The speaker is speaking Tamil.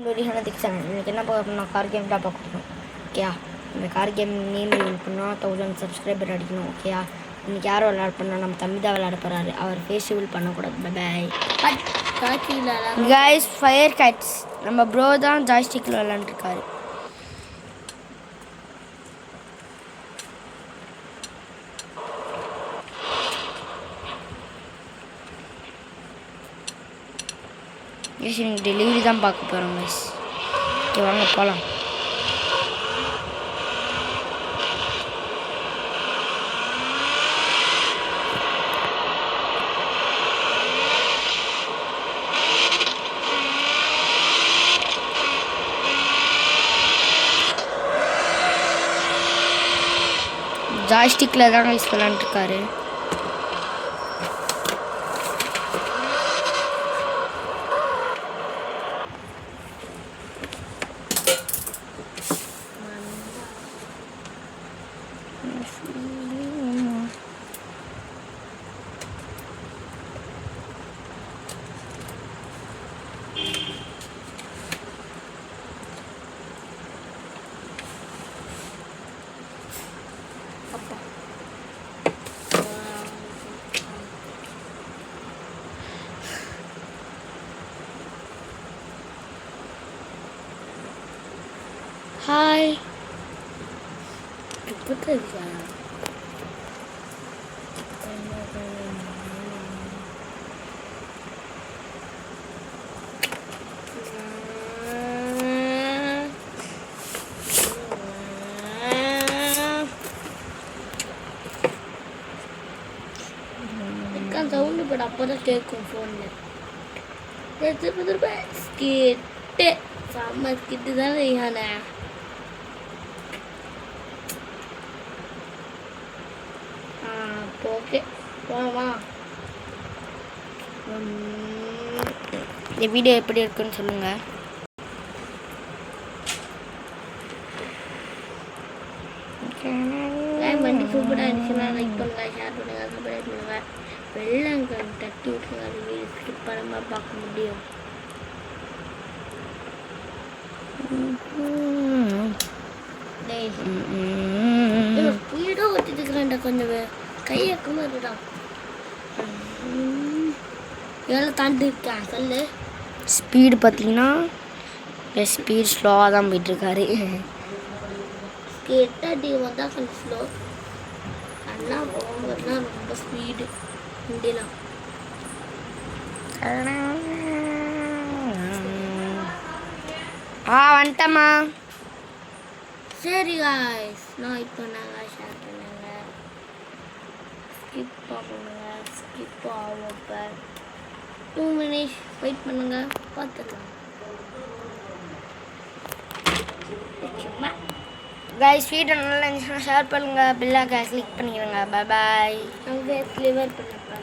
இன்னைக்கு என்ன பார்க்க போனால் கார் கேம் தான் பார்க்க போகிறோம். ஓகேயா, இந்த கார் கேம் நேம் ரிவீல் பண்ணால் 1000 சப்ஸ்கிரைபர் அடிக்கணும். ஓகேயா, இன்றைக்கி யாரும் விளையாட பண்ணால் நம்ம தம்பி தான் விளையாட போகிறாரு. அவர் ஃபேஸ் ரிவீல் பண்ணக்கூடாது. Bye guys. ஃபயர் கேட்ஸ் நம்ம ப்ரோ தான் ஜாய்ஸ்டிக்கில் விளையாண்டுருக்காரு. கைஸ் நீங்கள் டெலிவரி தான் பார்க்க போகிறோம் கைஸ். ஓகே வாங்க போகலாம். ஜாய்ஸ்டிக்கில் தான் கைஸ் விளாண்டுருக்காரு. ஹாய் சவுண்டு பட் அப்போ தான் கேட்கும் ஃபோனில். ஸ்கிட்டு செம்ம ஸ்கிட்டு தானே யானை. ஓகே வா. இந்த வீடியோ எப்படி இருக்குன்னு சொல்லுங்கள். வண்டி சூப்பராக இருந்துச்சுன்னா லைக் பண்ணுங்கள், ஷேர் பண்ணுங்கள், சப்ஸ்கிரைப் பண்ணுங்கள், வெள்ளங்கள் தட்டி விட்டுருங்க. அது வீடியோ ஸ்கிப் பண்ணாமல் பார்க்க முடியும். ஸ்பீடாக ஓட்டிட்டு இருக்கிறேன்டா, கொஞ்சம் கையக்கமாக இருக்குடா. எவ்வளோ தாண்டி இருக்கேன் சொல்லு. ஸ்பீடு பார்த்தீங்கன்னா ஸ்பீட் ஸ்லோவாக தான் போயிட்டுருக்காரு. ஸ்கேட்டாக வந்தால் கொஞ்சம் ஸ்லோ, அண்ணா போகிறதுனா ரொம்ப ஸ்பீடு வண்டிலாம். வந்துட்டம்மா. சரி காய்ஸ், நான் இப்போ நாங்கள் ஷேர் பண்ணுங்கள், ஸ்கிப் பண்ணுங்கள், ஸ்கிப் ஆகப்போ 2 minutes வெயிட் பண்ணுங்கள், பார்த்துடலாம். கைஸ் வீடியோ நல்லா இருந்துச்சுன்னா ஷேர் பண்ணுங்கள், பில்லா கேஸ் கிளிக் பண்ணிக்கிறேங்க. பாய். அவங்க ஸ்லிவர் பண்ணப்பா.